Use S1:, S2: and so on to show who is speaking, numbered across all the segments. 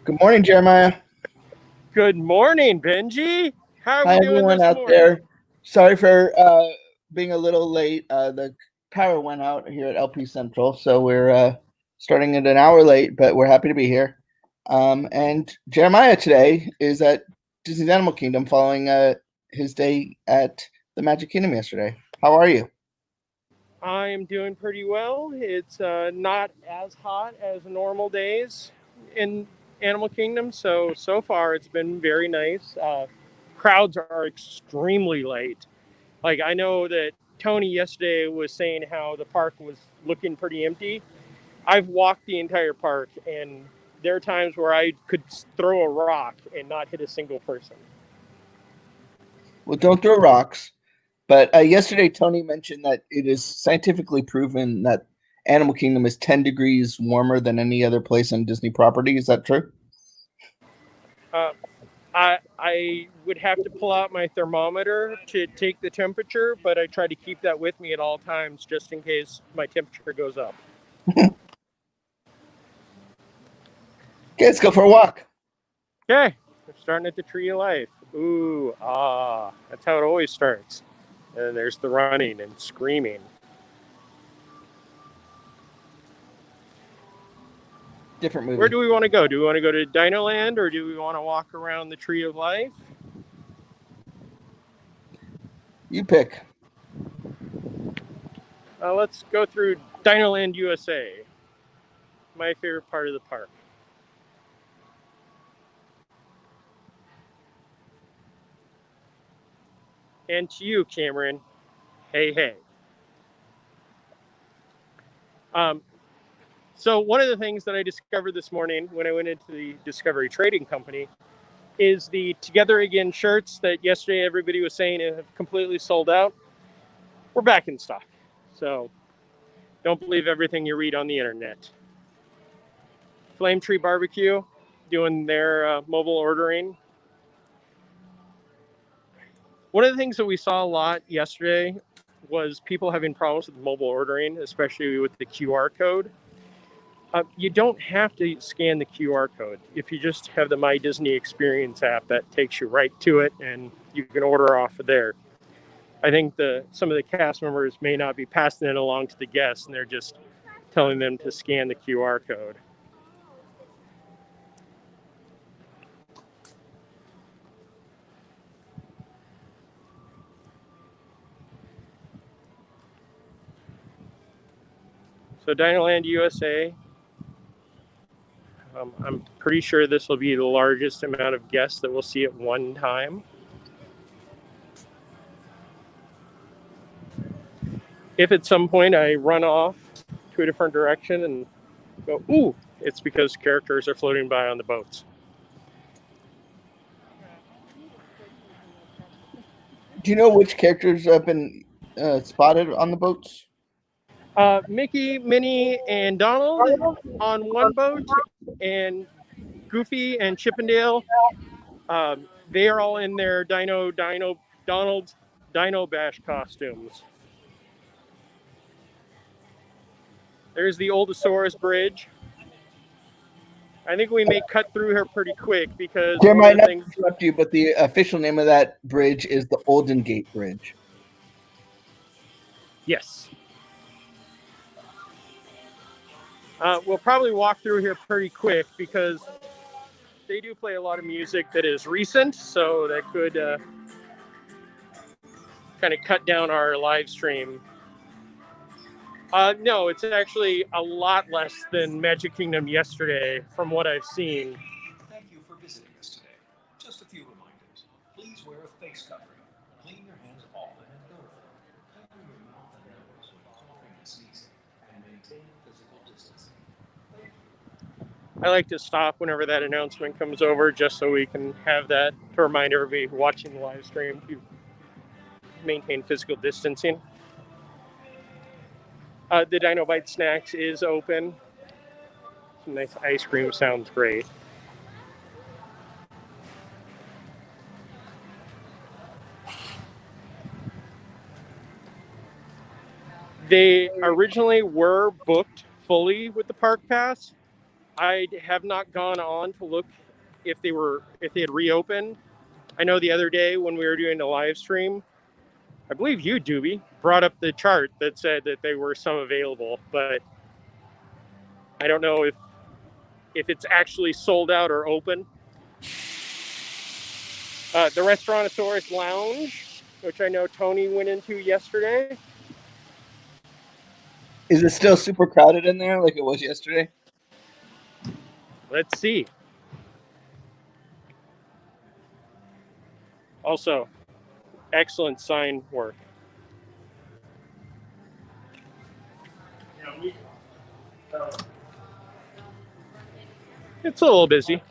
S1: Good morning, Jeremiah.
S2: Good morning, Benji. How are
S1: Hi,
S2: we doing
S1: everyone
S2: this
S1: out
S2: morning?
S1: there. Sorry for being a little late. The power went out here at LP Central, so we're starting at an hour late, but we're happy to be here. And Jeremiah today is at Disney's Animal Kingdom following his day at the Magic Kingdom yesterday. How are you?
S2: I am doing pretty well. It's not as hot as normal days in Animal Kingdom, so far it's been very nice. Crowds are extremely late. Like I know that Tony yesterday was saying how the park was looking pretty empty. I've walked the entire park, and there are times where I could throw a rock and not hit a single person.
S1: Well, don't throw rocks. But yesterday, Tony mentioned that it is scientifically proven that Animal Kingdom is 10 degrees warmer than any other place on Disney property. Is that true?
S2: Uh, I would have to pull out my thermometer to take the temperature, but I try to keep that with me at all times just in case my temperature goes up.
S1: Okay, let's go for a walk.
S2: Okay, we're starting at the Tree of Life. Ooh, that's how it always starts. And then there's the running and screaming.
S1: Different
S2: Where
S1: movie.
S2: do we want to go? Do we want to go to Dino Land or do we want to walk around the Tree of Life?
S1: You pick.
S2: Let's go through Dino Land USA, my favorite part of the park. And to you, Cameron, hey, hey. Um, so one of the things that I discovered this morning when I went into the Discovery Trading Company is the Together Again shirts that yesterday everybody was saying have completely sold out. We're back in stock. So don't believe everything you read on the internet. Flame Tree Barbecue doing their mobile ordering. One of the things that we saw a lot yesterday was people having problems with mobile ordering, especially with the QR code. You don't have to scan the QR code. If you just have the My Disney Experience app, that takes you right to it, and you can order off of there. I think some of the cast members may not be passing it along to the guests, and they're just telling them to scan the QR code. So Dinoland USA, I'm pretty sure this will be the largest amount of guests that we'll see at one time. If at some point I run off to a different direction and go, ooh, it's because characters are floating by on the boats.
S1: Do you know which characters have been spotted on the boats?
S2: Mickey, Minnie, and Donald on one boat, and Goofy and Chippendale. They are all in their Donald's Dino Bash costumes. There's the Oldosaurus Bridge. I think we may cut through here pretty quick because one of
S1: Jeremiah,
S2: the
S1: not to
S2: things.
S1: interrupt you, but the official name of that bridge is the Olden Gate Bridge.
S2: Yes. We'll probably walk through here pretty quick because they do play a lot of music that is recent, so that could kind of cut down our live stream. No, it's actually a lot less than Magic Kingdom yesterday, from what I've seen.
S3: Thank you for visiting us today. Just a few reminders. Please wear a face covering. Clean your hands often and thoroughly. Cover your mouth and nose when coughing and sneezing. And maintain physical distancing.
S2: I like to stop whenever that announcement comes over just so we can have that to remind everybody watching the live stream to maintain physical distancing. The Dino Bite Snacks is open. Some nice ice cream sounds great. They originally were booked fully with the park pass, I have not gone on to look if they had reopened. I know the other day when we were doing the live stream, I believe you, Doobie, brought up the chart that said that there were some available, but I don't know if it's actually sold out or open. The Restaurantosaurus Lounge, which I know Tony went into yesterday.
S1: Is it still super crowded in there like it was yesterday?
S2: Let's see. Also, excellent sign work. It's a little busy.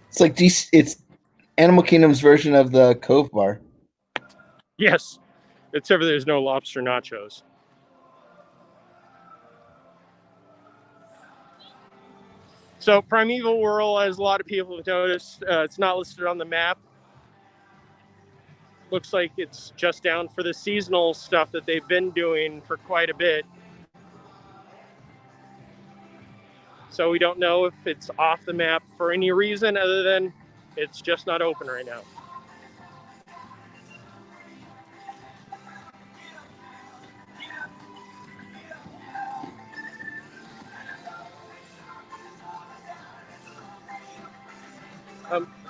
S1: It's like it's Animal Kingdom's version of the Cove Bar.
S2: Yes, except for there's no lobster nachos. So Primeval World, as a lot of people have noticed, it's not listed on the map. Looks like it's just down for the seasonal stuff that they've been doing for quite a bit. So we don't know if it's off the map for any reason other than it's just not open right now.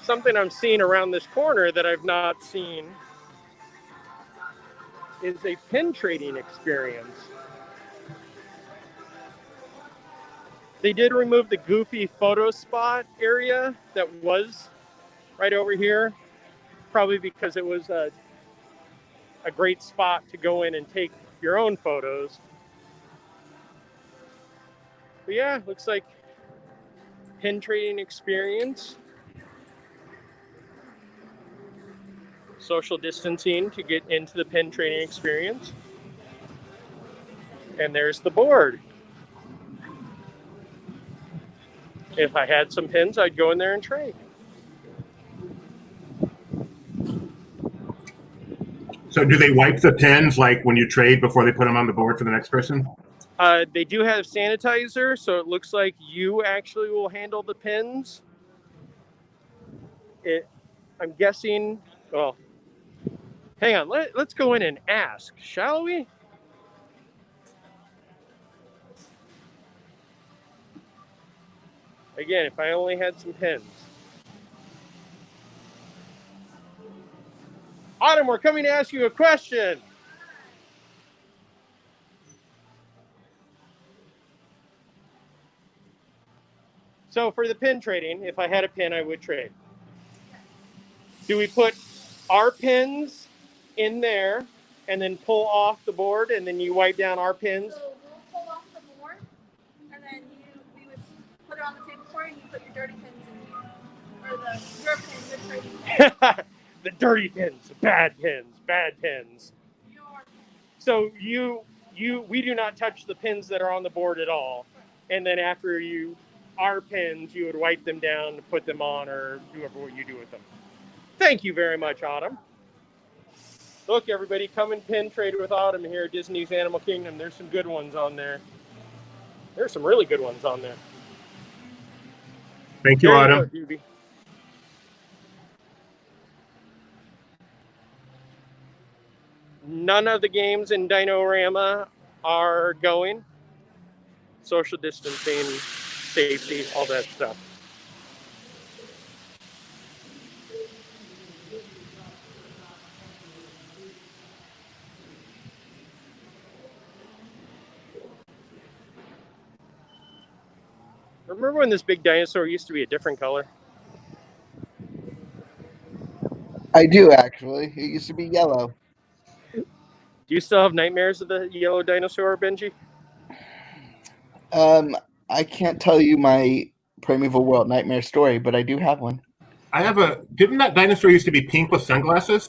S2: Something I'm seeing around this corner that I've not seen is a pin trading experience. They did remove the goofy photo spot area that was right over here, probably because it was a great spot to go in and take your own photos. But yeah, looks like pin trading experience. Social distancing to get into the pin trading experience. And there's the board. If I had some pins, I'd go in there and trade.
S4: So do they wipe the pins like when you trade before they put them on the board for the next person?
S2: They do have sanitizer, so it looks like you actually will handle the pins. I'm guessing, well, hang on, let's go in and ask, shall we? Again, if I only had some pins. Autumn, we're coming to ask you a question. So for the pin trading, if I had a pin, I would trade. Do we put our pins in there and then pull off the board and then you wipe down our pins?
S5: So we'll pull off the board and then we would put it on the table for you and you put your dirty pins in here. Or your pins, the trading pins.
S2: The dirty pins, bad pins. So we do not touch the pins that are on the board at all. And then after our pins, you would wipe them down, put them on, or do whatever you do with them. Thank you very much, Autumn. Look, everybody, come and pin trade with Autumn here at Disney's Animal Kingdom. There's some good ones on there. There's some really good ones on there.
S4: Thank you,
S2: There
S4: Autumn.
S2: you go, Doobie. None of the games in Dino-Rama are going. Social distancing, safety, all that stuff. Remember when this big dinosaur used to be a different color?
S1: I do actually. It used to be yellow.
S2: Do you still have nightmares of the yellow dinosaur, Benji?
S1: I can't tell you my Primeval World nightmare story, but I do have one.
S4: Didn't that dinosaur used to be pink with sunglasses?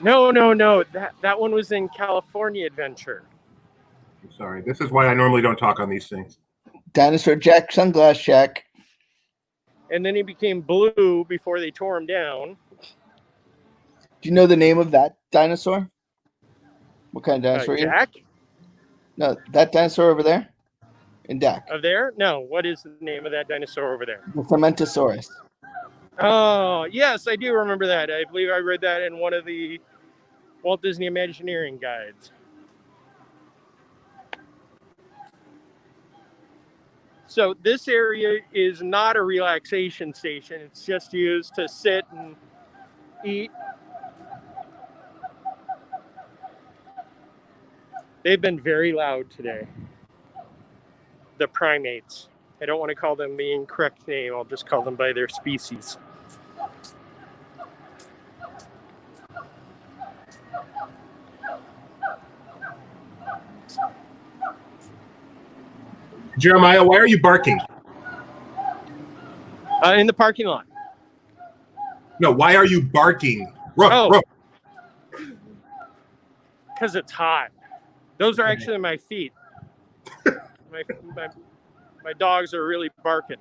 S2: No. That one was in California Adventure.
S4: I'm sorry. This is why I normally don't talk on these things.
S1: Dinosaur Jack, Sunglass Shack.
S2: And then he became blue before they tore him down.
S1: Do you know the name of that dinosaur? What kind of dinosaur?
S2: Jack?
S1: No, that dinosaur over there. in DAC.
S2: There? No. What is the name of that dinosaur over there?
S1: The Cementosaurus.
S2: Oh, yes, I do remember that. I believe I read that in one of the Walt Disney Imagineering guides. So this area is not a relaxation station. It's just used to sit and eat. They've been very loud today. The primates. I don't want to call them the incorrect name. I'll just call them by their species.
S4: Jeremiah, why are you barking?
S2: In the parking lot.
S4: No, why are you barking? Ruff,
S2: Oh.
S4: ruff.
S2: Because it's hot. Those are actually my feet. My dogs are really barking.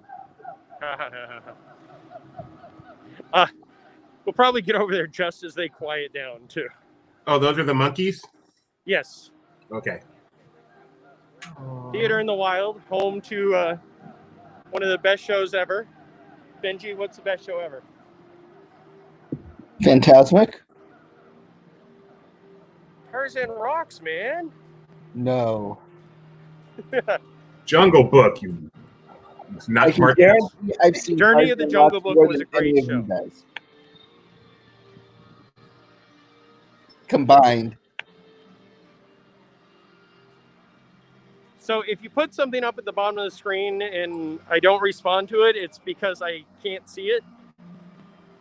S2: We'll probably get over there just as they quiet down, too.
S4: Oh, those are the monkeys?
S2: Yes.
S4: Okay.
S2: Theater in the Wild, home to one of the best shows ever. Benji, what's the best show ever?
S1: Phantasmic?
S2: Tarzan Rocks, man.
S1: No.
S4: Jungle Book, you not
S1: I can
S4: smart.
S1: guarantee I've seen
S2: Journey of the
S1: Tarzan
S2: Jungle
S1: Rocks
S2: Book
S1: more
S2: was
S1: than
S2: a great
S1: any of
S2: show.
S1: you guys. Combined.
S2: So if you put something up at the bottom of the screen and I don't respond to it, it's because I can't see it.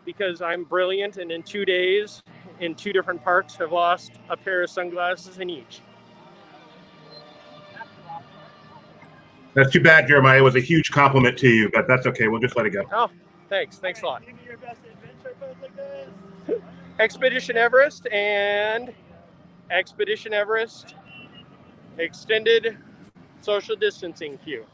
S2: Because I'm brilliant, and in 2 days, in 2 different parks, have lost a pair of sunglasses in each.
S4: That's too bad, Jeremiah. It was a huge compliment to you, but that's okay. We'll just let it go.
S2: Oh, thanks. Thanks a lot. Expedition Everest and Expedition Everest extended social distancing queue.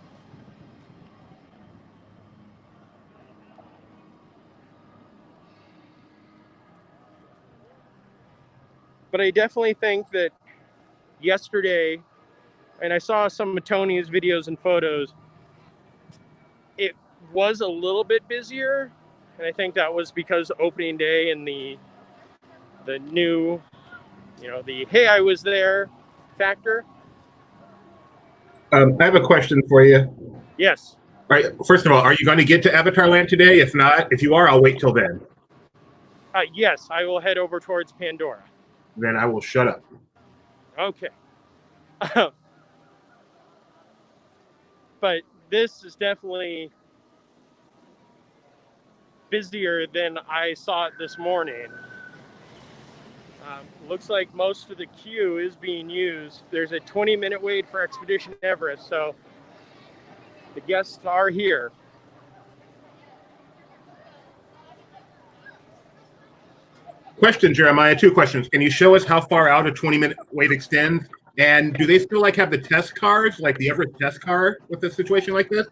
S2: But I definitely think that yesterday, and I saw some of Tony's videos and photos, it was a little bit busier. And I think that was because opening day and the new, the hey, I was there factor.
S4: I have a question for you.
S2: Yes.
S4: All right. First of all, are you going to get to Avatar Land today? If not, if you are, I'll wait till then.
S2: Yes, I will head over towards Pandora.
S4: Then I will shut up.
S2: Okay. But this is definitely busier than I saw it this morning. Looks like most of the queue is being used. There's a 20-minute wait for Expedition Everest, so the guests are here.
S4: Question, Jeremiah. 2 questions. Can you show us how far out a 20-minute wait extends? And do they still have the test cars, like the Everest test car with a situation like this?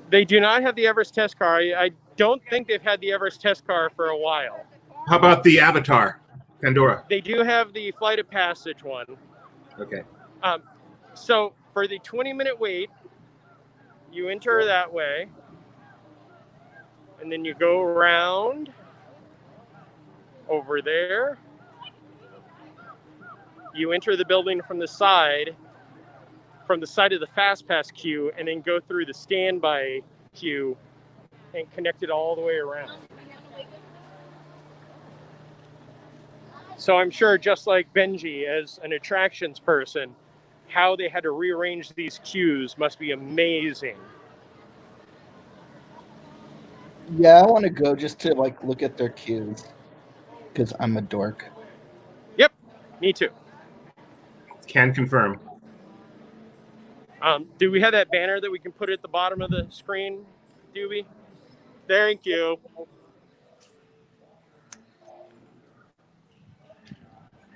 S2: They do not have the Everest test car. I don't think they've had the Everest test car for a while.
S4: How about the Avatar, Pandora?
S2: They do have the Flight of Passage one.
S4: Okay.
S2: So for the 20-minute wait, you enter that way, and then you go around over there. You enter the building from the side of the Fast Pass queue, and then go through the standby queue and connect it all the way around. So I'm sure, just like Benji, as an attractions person, how they had to rearrange these queues must be amazing.
S1: Yeah, I want to go just to look at their queues because I'm a dork.
S2: Yep, me too.
S4: Can confirm.
S2: Do we have that banner that we can put at the bottom of the screen, Doobie? Thank you.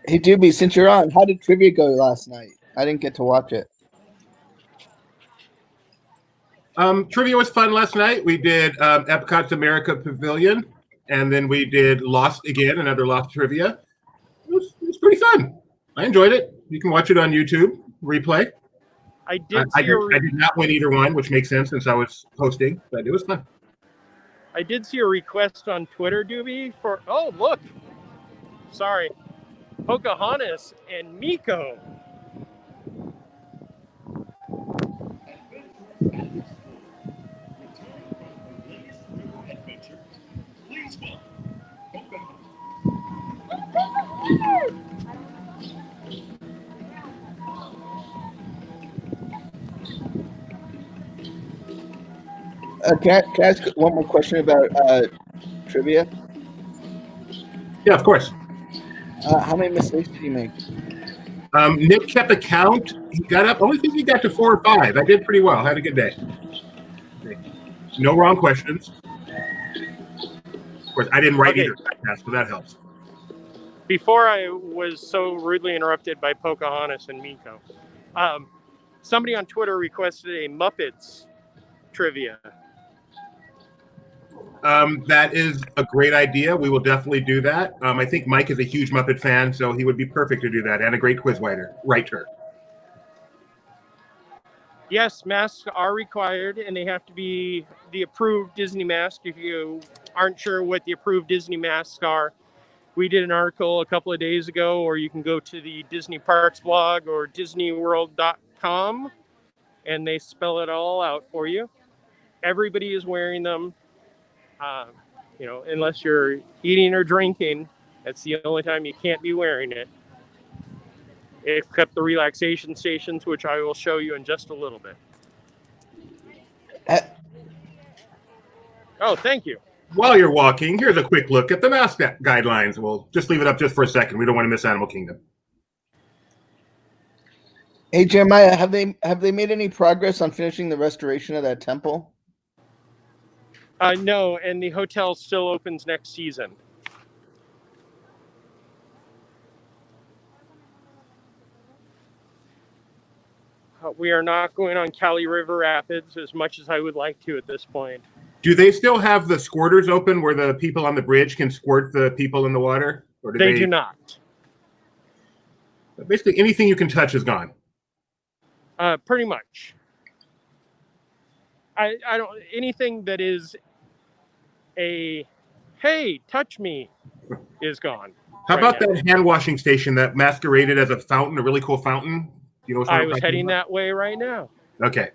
S1: Hey, Doobie, since you're on, how did trivia go last night? I didn't get to watch it.
S4: Trivia was fun last night. We did Epcot's America Pavilion, and then we did Lost again, another Lost trivia. It was pretty fun. I enjoyed it. You can watch it on YouTube, replay.
S2: I did
S4: I
S2: see a
S4: did not win either one, which makes sense since I was hosting, but it was fun.
S2: I did see a request on Twitter, Doobie, for look, sorry, Pocahontas and Miko.
S1: Can I ask one more question about trivia?
S4: Yeah, of course.
S1: How many mistakes did you make?
S4: Nick kept a count. He got up. Only think he got to 4 or 5. I did pretty well. Had a good day. No wrong questions. Of course, I didn't write either test, so that helps.
S2: Before I was so rudely interrupted by Pocahontas and Miko, somebody on Twitter requested a Muppets trivia.
S4: That is a great idea. We will definitely do that. I think Mike is a huge Muppet fan, so he would be perfect to do that, and a great quiz writer.
S2: Yes, masks are required, and they have to be the approved Disney mask. If you aren't sure what the approved Disney masks are, we did an article a couple of days ago, or you can go to the Disney Parks blog or DisneyWorld.com, and they spell it all out for you. Everybody is wearing them, unless you're eating or drinking. That's the only time you can't be wearing it, except the relaxation stations, which I will show you in just a little bit. Oh, thank you.
S4: While you're walking, here's a quick look at the mask guidelines. We'll just leave it up just for a second. We don't want to miss Animal Kingdom.
S1: Hey, Jeremiah, have they made any progress on finishing the restoration of that temple?
S2: No, and the hotel still opens next season. We are not going on Cali River Rapids as much as I would like to at this point.
S4: Do they still have the squirters open where the people on the bridge can squirt the people in the water? Or
S2: They do not.
S4: Basically, anything you can touch is gone.
S2: Pretty much. I don't anything that is a hey, touch me is gone.
S4: How about that hand washing station that masqueraded as a fountain, a really cool fountain? You know what
S2: I was heading that way right now.
S4: Okay.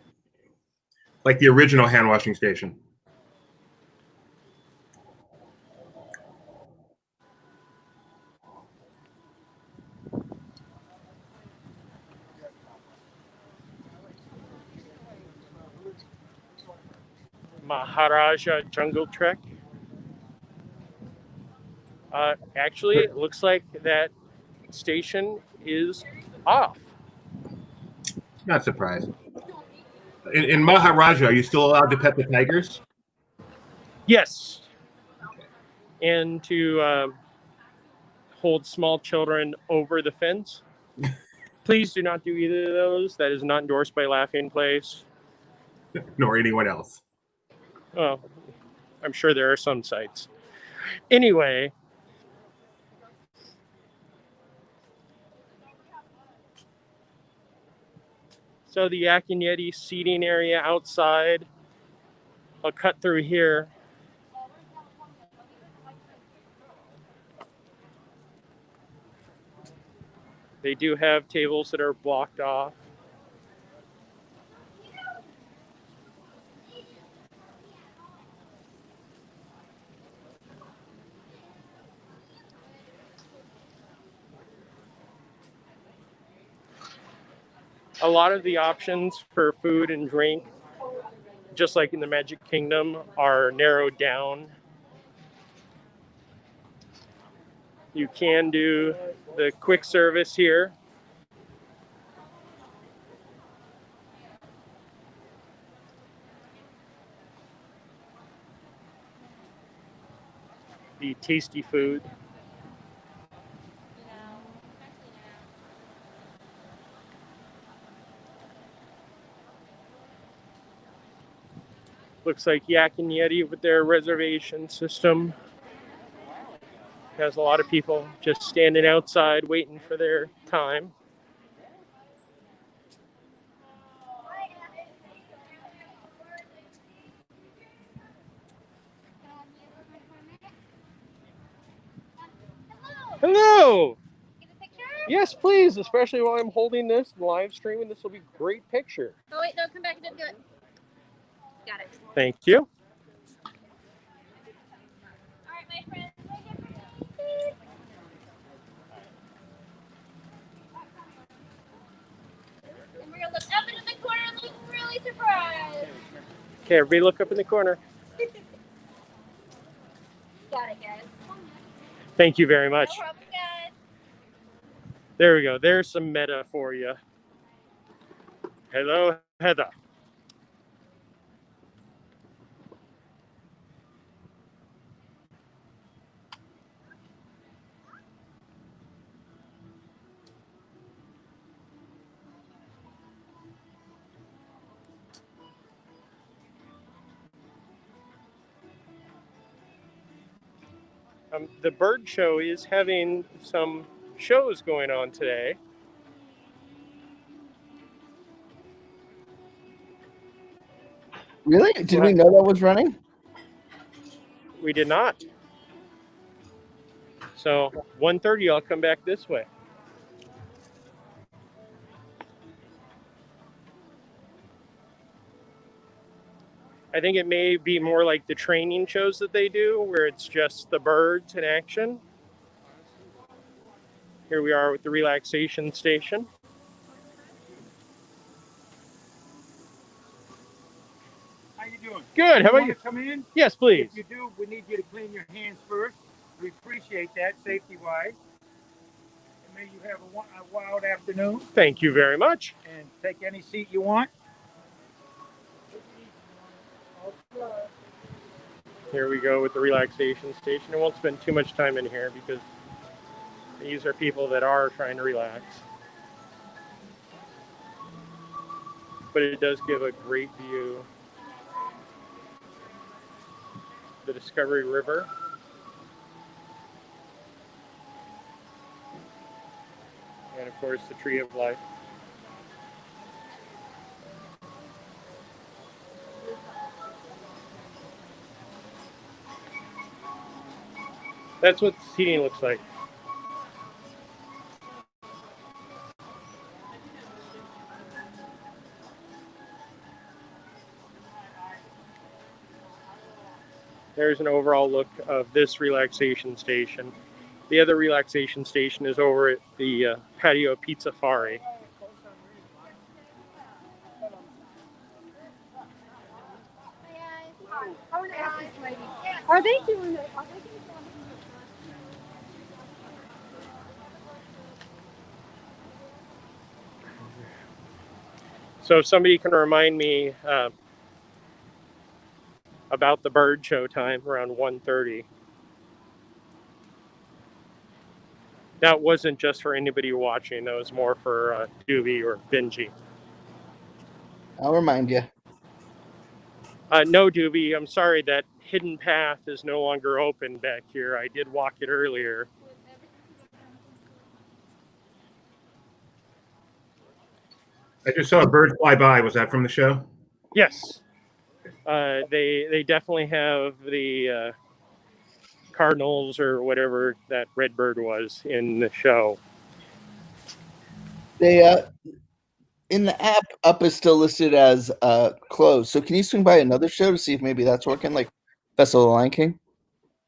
S4: Like the original hand washing station.
S2: Maharaja Jungle Trek. Actually, it looks like that station is off.
S4: Not surprised. In Maharaja, are you still allowed to pet the tigers?
S2: Yes. And to hold small children over the fence. Please do not do either of those. That is not endorsed by Laughing Place.
S4: Nor anyone else.
S2: Oh, I'm sure there are some sites. Anyway. So the Yak and Yeti seating area outside. I'll cut through here. They do have tables that are blocked off. A lot of the options for food and drink, just like in the Magic Kingdom, are narrowed down. You can do the quick service here. The tasty food. Looks like Yak and Yeti with their reservation system has a lot of people just standing outside waiting for their time. Hello.
S5: Get a picture?
S2: Yes, please. Especially while I'm holding this live streaming, this will be a great picture.
S5: Oh wait, no, come back. You didn't do it. Got it.
S2: Thank you.
S5: All right, my friend. Right here for me, please. And we're gonna look up into the corner and look really surprised.
S2: Okay, everybody look up in the corner.
S5: Got it, guys.
S2: Thank you very
S5: No
S2: much.
S5: problem, guys.
S2: There we go. There's some meta for you. Hello, Heather. The bird show is having some shows going on today.
S1: Really? Did we know that was running?
S2: We did not. So 1:30, I'll come back this way. I think it may be more like the training shows that they do, where it's just the birds in action. Here we are with the relaxation station.
S6: How you doing?
S2: Good. How about you?
S6: Come in?
S2: Yes, please.
S6: If you do, we need you to clean your hands first. We appreciate that, safety-wise. And may you have a wild afternoon.
S2: Thank you very much.
S6: And take any seat you want.
S2: Here we go with the relaxation station. I won't spend too much time in here because these are people that are trying to relax. But it does give a great view. The Discovery River. And of course the Tree of Life. That's what the seating looks like. There's an overall look of this relaxation station. The other relaxation station is over at the Patio Pizzafari.
S5: I want to ask this lady. Are they doing it?
S2: So if somebody can remind me about the bird show time around 1:30. That wasn't just for anybody watching. That was more for Doobie or Benji.
S1: I'll remind you.
S2: No, Doobie, I'm sorry that hidden path is no longer open back here. I did walk it earlier.
S4: I just saw a bird fly by. Was that from the show?
S2: Yes. They definitely have the cardinals or whatever that red bird was in the show.
S1: They in the app, up is still listed as closed. So can you swing by another show to see if maybe that's working, like Festival of the Lion King?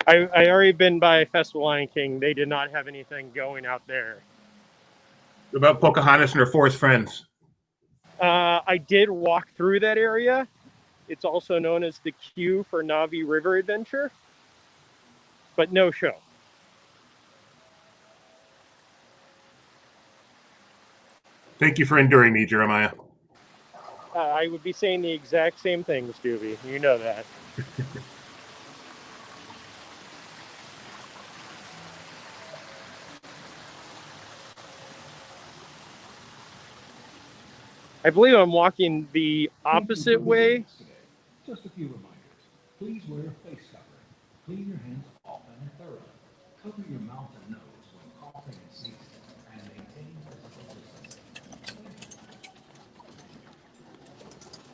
S2: I already been by Festival Lion King. They did not have anything going out there.
S4: What about Pocahontas and her forest friends?
S2: I did walk through that area. It's also known as the queue for Navi River Adventure, but no show.
S4: Thank you for enduring me, Jeremiah.
S2: I would be saying the exact same things, Doobie. You know that. I believe I'm walking the opposite way.
S3: Just a few reminders. Please wear a face covering. Clean your hands often and thoroughly. Cover your mouth and nose when coughing and sneezing. And maintain physical distancing.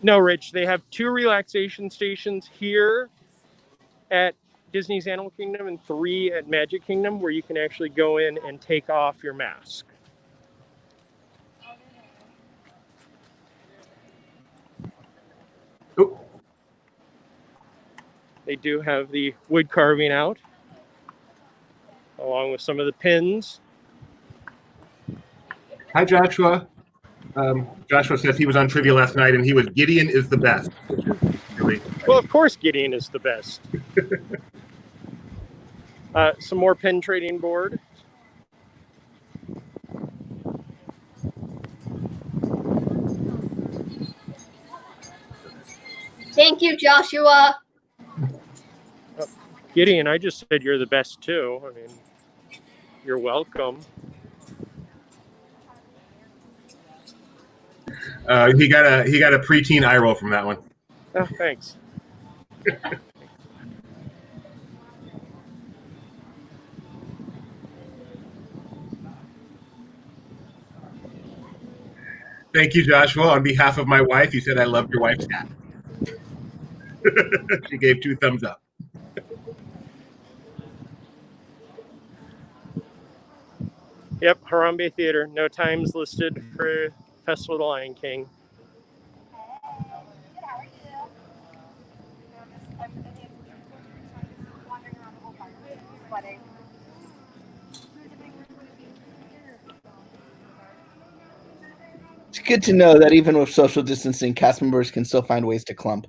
S2: No, Rich, they have two relaxation stations here at Disney's Animal Kingdom and 3 at Magic Kingdom, where you can actually go in and take off your mask.
S4: Oh,
S2: They do have the wood carving out, along with some of the pins.
S4: hi, Joshua. Joshua says he was on trivia last night and he was Gideon is the best, which is really
S2: Well, of course, Gideon is the best. Some more pin trading board.
S5: Thank you, Joshua.
S2: Gideon, I just said you're the best too. I mean, you're welcome.
S4: he got a preteen eye roll from that one.
S2: Oh, thanks.
S4: Thank you, Joshua. On behalf of my wife, you said I loved your wife's hat. She gave 2 thumbs up.
S2: Yep, Harambe Theater. No times listed for Festival of the Lion King.
S1: It's good to know that even with social distancing, cast members can still find ways to clump.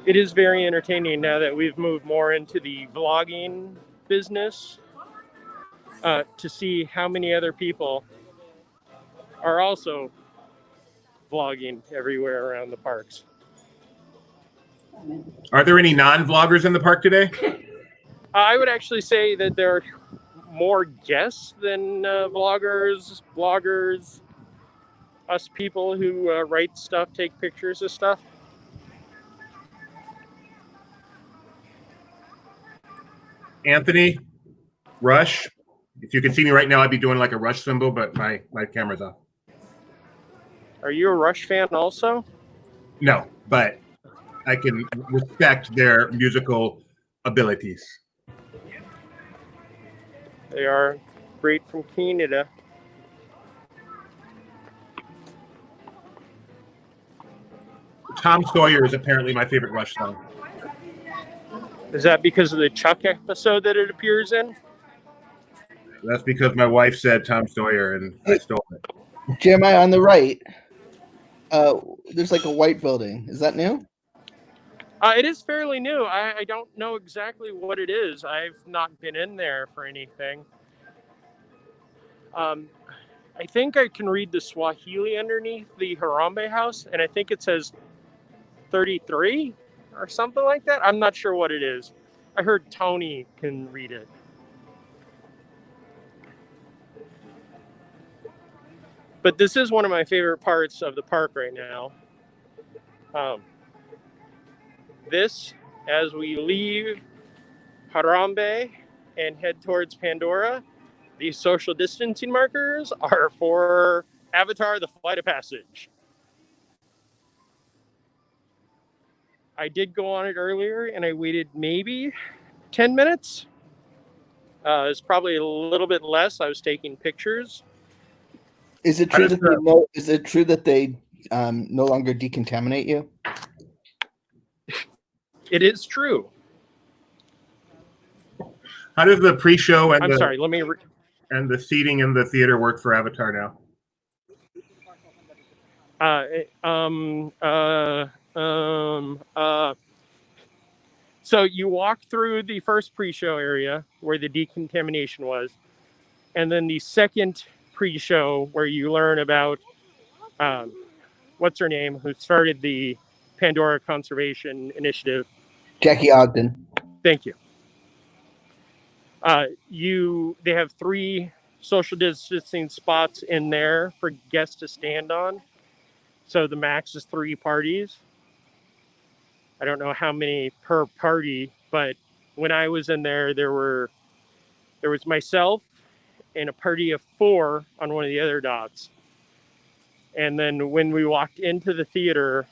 S2: It is very entertaining now that we've moved more into the vlogging business to see how many other people are also vlogging everywhere around the parks.
S4: Are there any non-vloggers in the park today?
S2: I would actually say that there are more guests than vloggers, bloggers, us people who write stuff, take pictures of stuff.
S4: Anthony, Rush. If you could see me right now, I'd be doing like a Rush symbol, but my camera's off.
S2: Are you a Rush fan also?
S4: No, but I can respect their musical abilities.
S2: They are great from Canada.
S4: Tom Sawyer is apparently my favorite Rush song.
S2: Is that because of the Chuck episode that it appears in?
S4: That's because my wife said Tom Sawyer and I stole it.
S1: Jeremiah, on the right, there's like a white building. Is that new?
S2: It is fairly new. I don't know exactly what it is. I've not been in there for anything. I think I can read the Swahili underneath the Harambe house, and I think it says 33 or something like that. I'm not sure what it is. I heard Tony can read it. But this is one of my favorite parts of the park right now. This, as we leave Harambe and head towards Pandora, these social distancing markers are for Avatar: The Flight of Passage. I did go on it earlier and I waited maybe 10 minutes. It's probably a little bit less. I was taking pictures.
S1: Is it true that is it true that they no longer decontaminate you?
S2: It is true.
S4: How does the pre-show and
S2: and
S4: the seating in the theater work for Avatar now?
S2: So you walk through the first pre-show area where the decontamination was, and then the second pre-show where you learn about what's her name, who started the Pandora Conservation Initiative.
S1: Jackie Ogden.
S2: Thank you. They have 3 social distancing spots in there for guests to stand on. So the max is 3 parties. I don't know how many per party, but when I was in there, there was myself and a party of 4 on one of the other dots. And then when we walked into the theater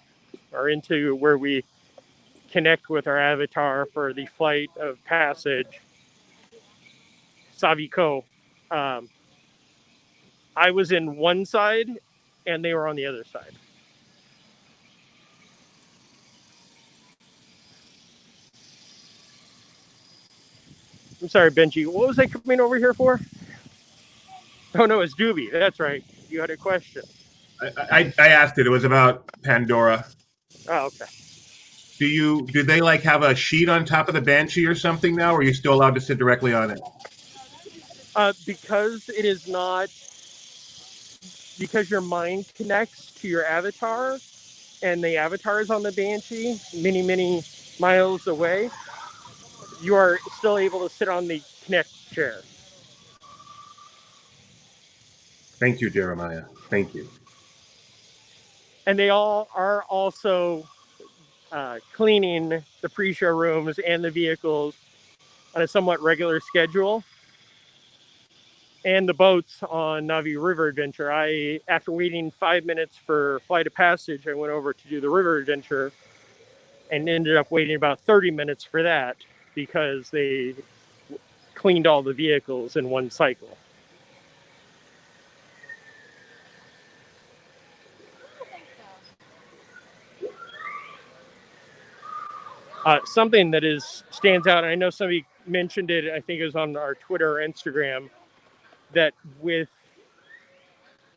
S2: or into where we connect with our avatar for the flight of passage, Saviko, um, I was in one side and they were on the other side. I'm sorry, Benji. What was I coming over here for? Oh no, it's Doobie. That's right. You had a question.
S4: I asked it. It was about Pandora.
S2: Oh, okay.
S4: Do they like have a sheet on top of the Banshee or something now, or are you still allowed to sit directly on it?
S2: Because it is not, because your mind connects to your avatar, and the avatar is on the Banshee, many, many miles away, you are still able to sit on the Connect chair.
S4: Thank you, Jeremiah. Thank you.
S2: And they all are also cleaning the pre-show rooms and the vehicles on a somewhat regular schedule. And the boats on Navi River Adventure. After waiting 5 minutes for Flight of Passage, I went over to do the River Adventure and ended up waiting about 30 minutes for that because they cleaned all the vehicles in one cycle. Something that stands out, and I know somebody mentioned it, I think it was on our Twitter or Instagram, that with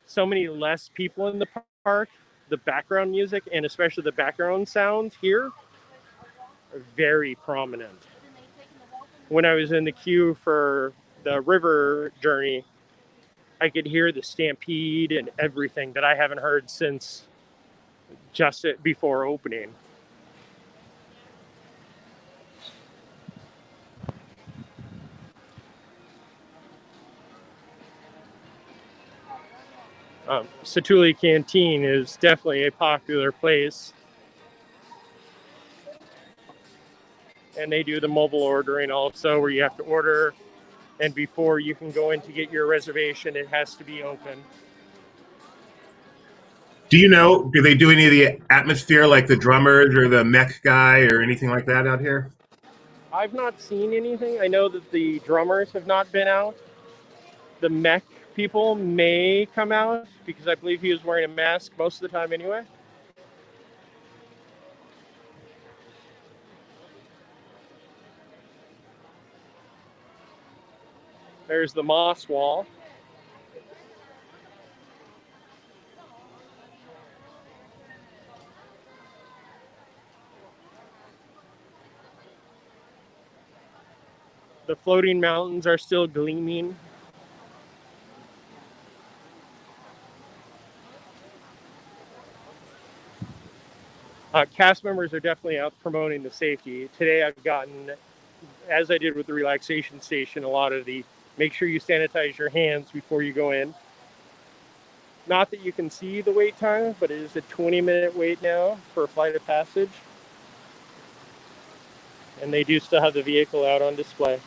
S2: so many less people in the park, the background music and especially the background sounds here are very prominent. When I was in the queue for the river journey, I could hear the stampede and everything that I haven't heard since just before opening. Satuli Canteen is definitely a popular place. And they do the mobile ordering also, where you have to order, and before you can go in to get your reservation, it has to be open.
S4: Do they do any of the atmosphere like the drummers or the mech guy or anything like that out here?
S2: I've not seen anything. I know that the drummers have not been out. The mech people may come out because I believe he was wearing a mask most of the time anyway. There's the moss wall. The floating mountains are still gleaming. Cast members are definitely out promoting the safety. Today I've gotten, as I did with the relaxation station, a lot of the make sure you sanitize your hands before you go in. Not that you can see the wait time, but it is a 20-minute wait now for a Flight of Passage. And they do still have the vehicle out on display.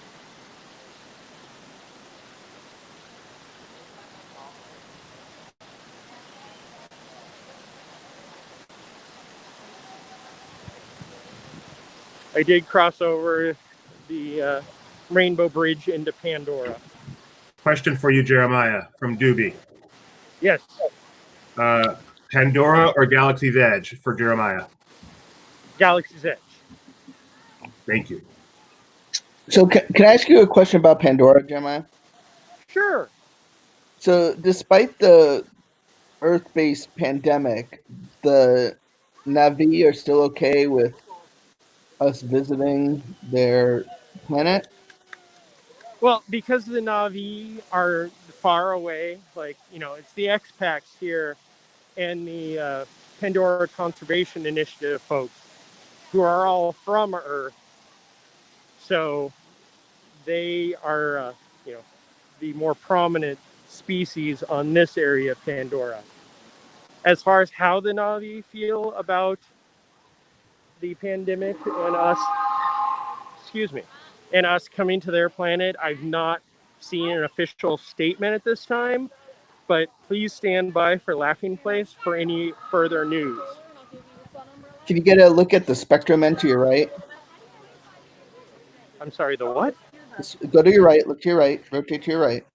S2: I did cross over the Rainbow Bridge into Pandora.
S4: Question for you, Jeremiah, from Doobie.
S2: Yes.
S4: Pandora or Galaxy's Edge for Jeremiah?
S2: Galaxy's Edge.
S4: Thank you.
S1: So can I ask you a question about Pandora, Jeremiah?
S2: Sure.
S1: So despite the Earth-based pandemic, the Navi are still okay with us visiting their planet?
S2: Well, because the Na'vi are far away, like, it's the expats here and the Pandora Conservation Initiative folks who are all from Earth. So they are, you know, the more prominent species on this area of Pandora. As far as how the Navi feel about the pandemic and us, and us coming to their planet, I've not seen an official statement at this time, but please stand by for Laughing Place for any further news.
S1: Can you get a look at the spectrum end to your right?
S2: I'm sorry, the what?
S1: Go to your right, look to your right, rotate to your right.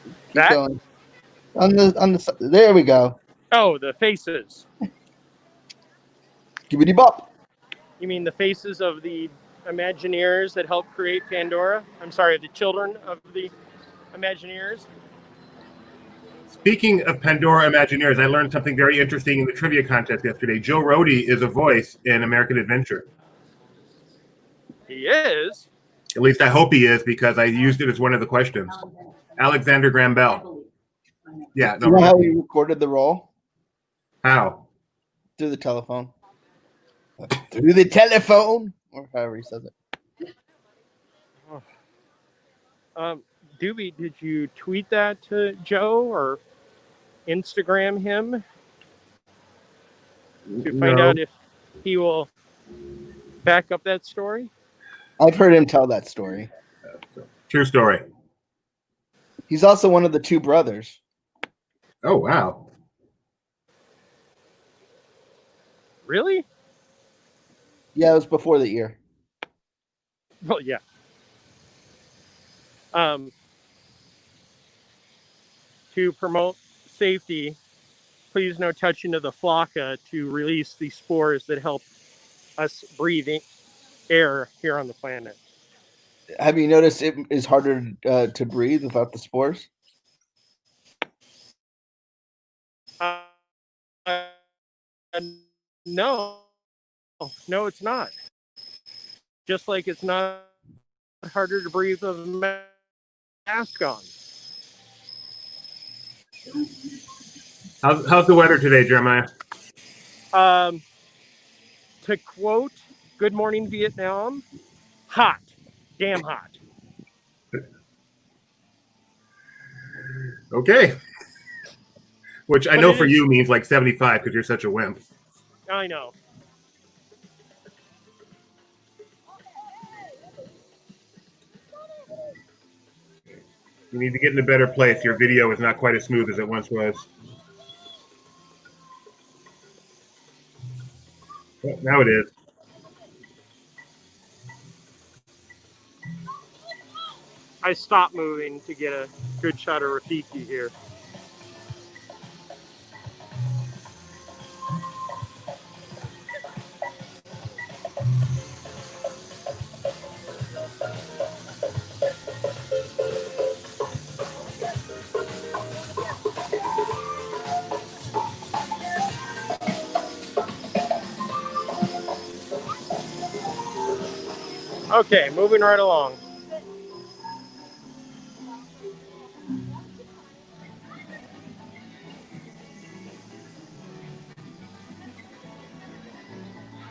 S1: Keep
S2: That?
S1: going. On the there we go.
S2: Oh, the faces.
S1: Gibbity bop.
S2: You mean the faces of the Imagineers that helped create Pandora? I'm sorry, the children of the Imagineers?
S4: Speaking of Pandora Imagineers, I learned something very interesting in the trivia contest yesterday. Joe Rohde is a voice in American Adventure.
S2: He is?
S4: At least I hope he is, because I used it as one of the questions. Alexander Graham Bell. Yeah.
S1: Do you know how he recorded the role?
S4: How?
S1: Through the telephone. Through the telephone, or however he says it.
S2: Doobie, did you tweet that to Joe or Instagram him to find out if he will back up that story?
S1: I've heard him tell that story.
S4: True story.
S1: He's also one of the two brothers.
S4: Oh, wow.
S2: Really?
S1: Yeah, it was before the year.
S2: Well, yeah. To promote safety, please no touching of the flocka to release the spores that help us breathe air here on the planet.
S1: Have you noticed it is harder to breathe without the spores?
S2: No, it's not. Just like it's not harder to breathe with a mask on.
S4: How's the weather today, Jeremiah?
S2: To quote Good Morning Vietnam, hot. Damn hot.
S4: Okay. Which I
S2: But
S4: know
S2: it
S4: for
S2: is-
S4: you means like 75 because you're such a wimp.
S2: I know.
S4: You need to get in a better place. Your video is not quite as smooth as it once was. Well, now it is.
S2: I stopped moving to get a good shot of Rafiki here. Okay, moving right along.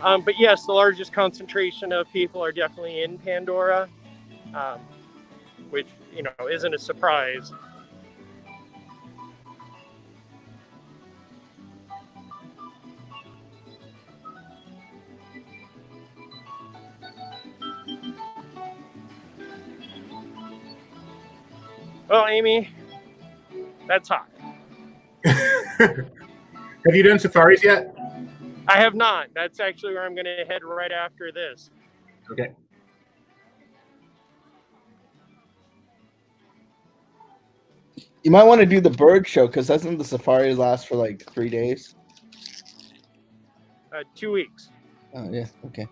S2: But yes, the largest concentration of people are definitely in Pandora, which, isn't a surprise. Well, Amy, that's hot.
S4: Have you done safaris yet?
S2: I have not. That's actually where I'm going to head right after this.
S4: Okay.
S1: You might want to do the bird show, because doesn't the safari last for like 3 days?
S2: 2 weeks.
S1: Oh, yeah. Okay.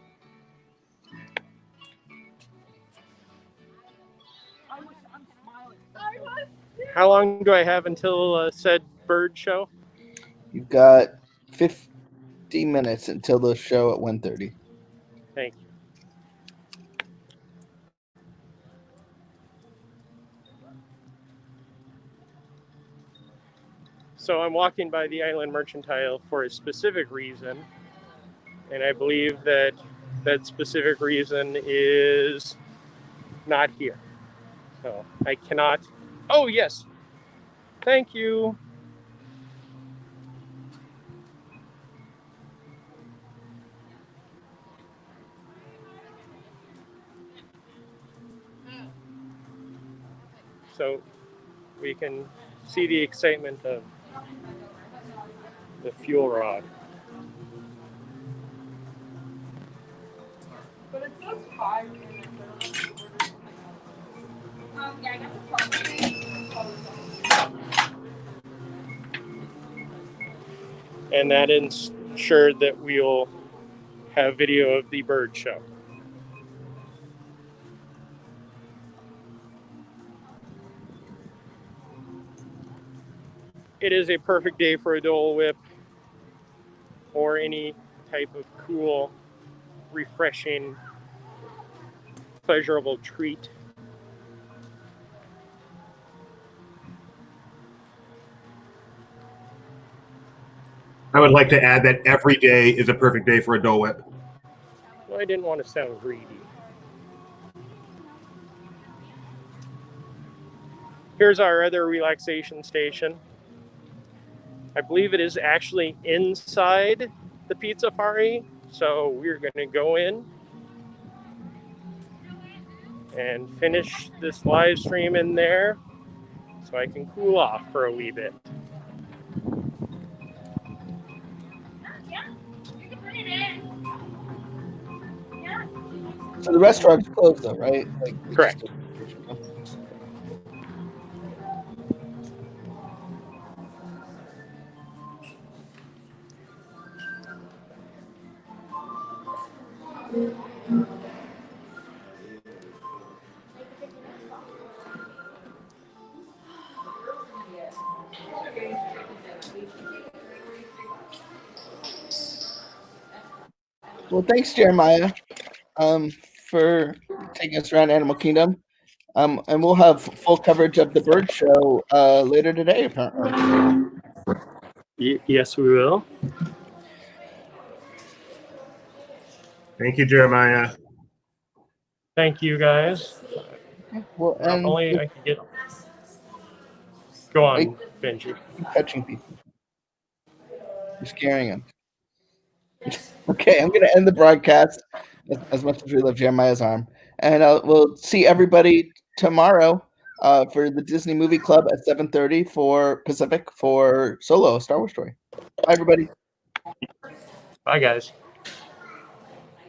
S2: How long do I have until said bird show?
S1: You've got 50 minutes until the show at 1:30.
S2: Thank you. So I'm walking by the Island Mercantile for a specific reason, and I believe that specific reason is not here. So I cannot. Oh, yes. Thank you. So we can see the excitement of the fuel rod.
S5: But it says 5 in it. Yeah, I got the
S2: And that ensured that we'll have video of the bird show. It is a perfect day for a Dole Whip or any type of cool, refreshing, pleasurable treat.
S4: I would like to add that every day is a perfect day for a Dole Whip.
S2: Well, I didn't want to sound greedy. Here's our other relaxation station. I believe it is actually inside the Pizza Fari, so we're going to go in and finish this live stream in there so I can cool off for a wee bit.
S1: So the restaurant's closed though, right? Like it's
S2: Correct.
S1: Well, thanks, Jeremiah, for taking us around Animal Kingdom. And we'll have full coverage of the bird show later today, apparently.
S2: Yes, we will.
S4: Thank you, Jeremiah.
S2: Thank you, guys.
S1: Well, and
S2: Only I can get. Go on, Benji.
S1: keep touching people. You're scaring them. Okay, I'm going to end the broadcast as much as we love Jeremiah's arm. And we'll see everybody tomorrow for the Disney Movie Club at 7:30 for Pacific for Solo, a Star Wars story. Bye, everybody.
S2: Bye, guys.